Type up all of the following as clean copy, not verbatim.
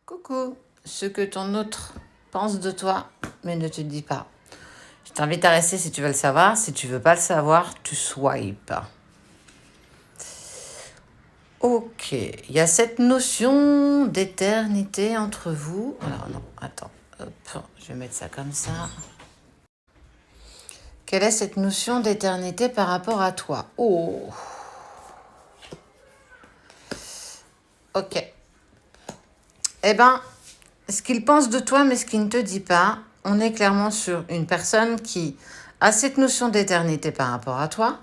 Coucou, ce que ton autre pense de toi, mais ne te dit pas. Je t'invite à rester si tu veux le savoir. Si tu veux pas le savoir, tu swipes. Ok, il y a cette notion d'éternité entre vous. Alors non, attends, hop, je vais mettre ça comme ça. Quelle est cette notion d'éternité par rapport à toi? Oh, ok. Eh ben, ce qu'il pense de toi, mais ce qu'il ne te dit pas, on est clairement sur une personne qui a cette notion d'éternité par rapport à toi,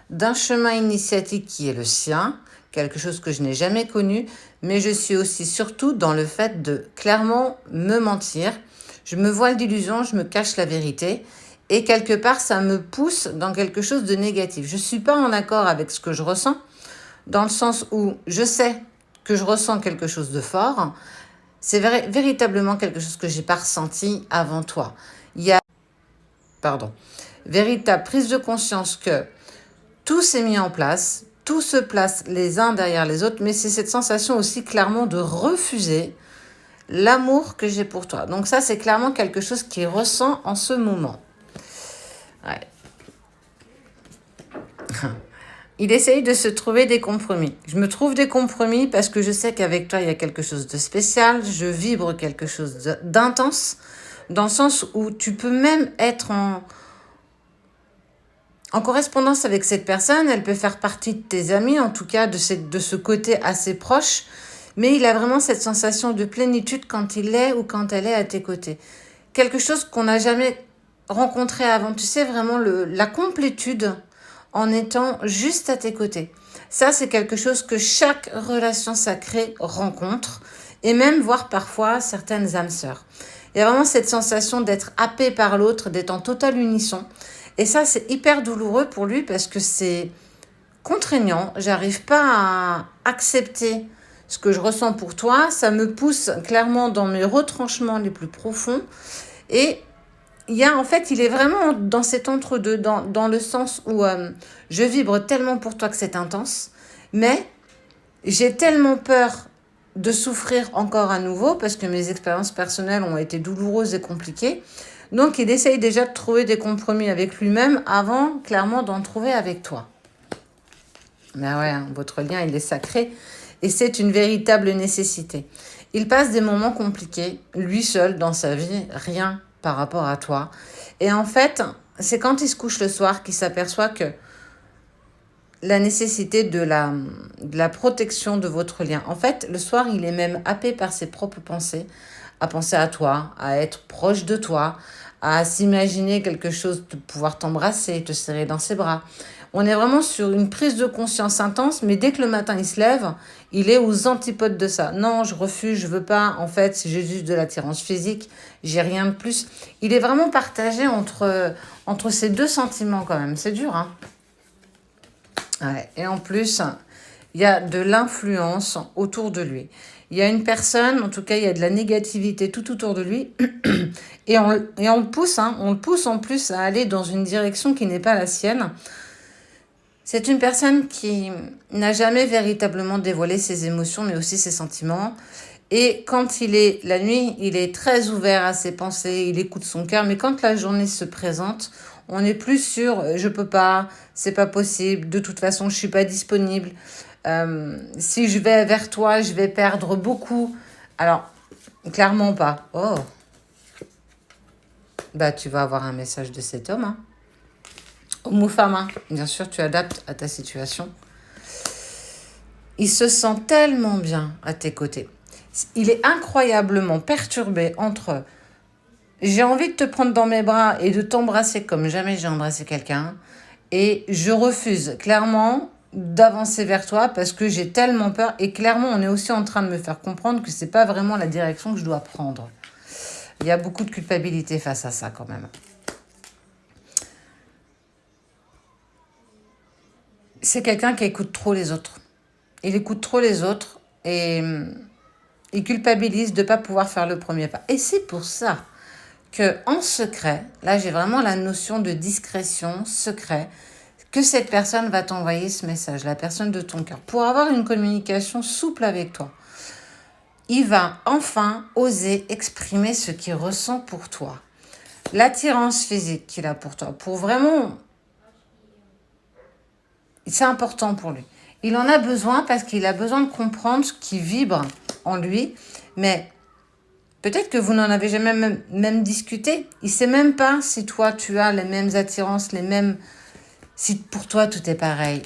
d'un chemin initiatique qui est le sien, quelque chose que je n'ai jamais connu, mais je suis aussi surtout dans le fait de clairement me mentir. Je me voile d'illusion, je me cache la vérité, et quelque part, ça me pousse dans quelque chose de négatif. Je ne suis pas en accord avec ce que je ressens, dans le sens où je sais que je ressens quelque chose de fort. C'est véritablement quelque chose que j'ai pas ressenti avant toi. Il y a, véritable prise de conscience que tout s'est mis en place, tout se place les uns derrière les autres, mais c'est cette sensation aussi clairement de refuser l'amour que j'ai pour toi. Donc ça, c'est clairement quelque chose qu'il ressent en ce moment. Ouais. Il essaye de se trouver des compromis. Je me trouve des compromis parce que je sais qu'avec toi, il y a quelque chose de spécial. Je vibre quelque chose d'intense, dans le sens où tu peux même être en correspondance avec cette personne. Elle peut faire partie de tes amis, en tout cas de ce côté assez proche. Mais il a vraiment cette sensation de plénitude quand il est ou quand elle est à tes côtés. Quelque chose qu'on n'a jamais rencontré avant. Tu sais, vraiment la complétude en étant juste à tes côtés. Ça, c'est quelque chose que chaque relation sacrée rencontre, et même voire parfois certaines âmes sœurs. Il y a vraiment cette sensation d'être happé par l'autre, d'être en total unisson. Et ça, c'est hyper douloureux pour lui parce que c'est contraignant. J'arrive pas à accepter ce que je ressens pour toi. Ça me pousse clairement dans mes retranchements les plus profonds. Et il est vraiment dans cet entre-deux, dans le sens où je vibre tellement pour toi que c'est intense, mais j'ai tellement peur de souffrir encore à nouveau parce que mes expériences personnelles ont été douloureuses et compliquées. Donc, il essaye déjà de trouver des compromis avec lui-même avant, clairement, d'en trouver avec toi. Mais ouais, votre lien, il est sacré et c'est une véritable nécessité. Il passe des moments compliqués, lui seul, dans sa vie, rien par rapport à toi. Et en fait, c'est quand il se couche le soir qu'il s'aperçoit que la nécessité de la protection de votre lien. En fait, le soir, il est même happé par ses propres pensées, à penser à toi, à être proche de toi, à s'imaginer quelque chose, de pouvoir t'embrasser, te serrer dans ses bras. On est vraiment sur une prise de conscience intense, mais dès que le matin il se lève, il est aux antipodes de ça. Non, je refuse, je veux pas. En fait, si j'ai juste de l'attirance physique, j'ai rien de plus. Il est vraiment partagé entre ces deux sentiments quand même. C'est dur, hein. Ouais. Et en plus, il y a de l'influence autour de lui. Il y a une personne, en tout cas, il y a de la négativité tout autour de lui. Et on le pousse, hein, on le pousse en plus à aller dans une direction qui n'est pas la sienne. C'est une personne qui n'a jamais véritablement dévoilé ses émotions, mais aussi ses sentiments. Et quand il est la nuit, il est très ouvert à ses pensées, il écoute son cœur. Mais quand la journée se présente, on est plus sur je peux pas, c'est pas possible, de toute façon je suis pas disponible. Si je vais vers toi, je vais perdre beaucoup. Alors, clairement pas. Oh, bah tu vas avoir un message de cet homme, hein. Homme ou femme, hein. Bien sûr, tu adaptes à ta situation. Il se sent tellement bien à tes côtés. Il est incroyablement perturbé entre j'ai envie de te prendre dans mes bras et de t'embrasser comme jamais j'ai embrassé quelqu'un, et je refuse clairement d'avancer vers toi parce que j'ai tellement peur, et clairement on est aussi en train de me faire comprendre que c'est pas vraiment la direction que je dois prendre. Il y a beaucoup de culpabilité face à ça quand même. C'est quelqu'un qui écoute trop les autres. Il écoute trop les autres et il culpabilise de ne pas pouvoir faire le premier pas. Et c'est pour ça que en secret, là j'ai vraiment la notion de discrétion, secret, que cette personne va t'envoyer ce message, la personne de ton cœur, pour avoir une communication souple avec toi. il va enfin oser exprimer ce qu'il ressent pour toi. L'attirance physique qu'il a pour toi, pour vraiment... C'est important pour lui. Il en a besoin parce qu'il a besoin de comprendre ce qui vibre en lui, mais peut-être que vous n'en avez jamais même discuté. Il ne sait même pas si toi, tu as les mêmes attirances, les mêmes... Si pour toi, tout est pareil.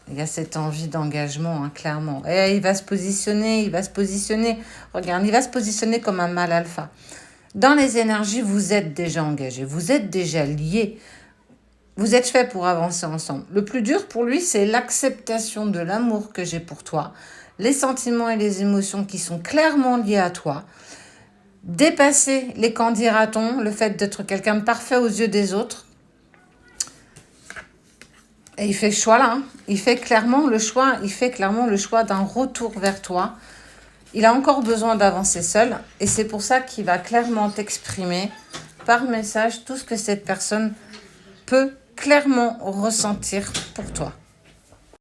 Il y a cette envie d'engagement, hein, clairement. Et il va se positionner, regarde, il va se positionner comme un mâle alpha. Dans les énergies, vous êtes déjà engagés, vous êtes déjà liés. Vous êtes faits pour avancer ensemble. Le plus dur pour lui, c'est l'acceptation de l'amour que j'ai pour toi, les sentiments et les émotions qui sont clairement liés à toi, dépasser les qu'en dira-t-on, le fait d'être quelqu'un de parfait aux yeux des autres. Et il fait le choix là, hein. Il fait clairement le choix d'un retour vers toi. Il a encore besoin d'avancer seul et c'est pour ça qu'il va clairement t'exprimer par message tout ce que cette personne peut clairement ressentir pour toi.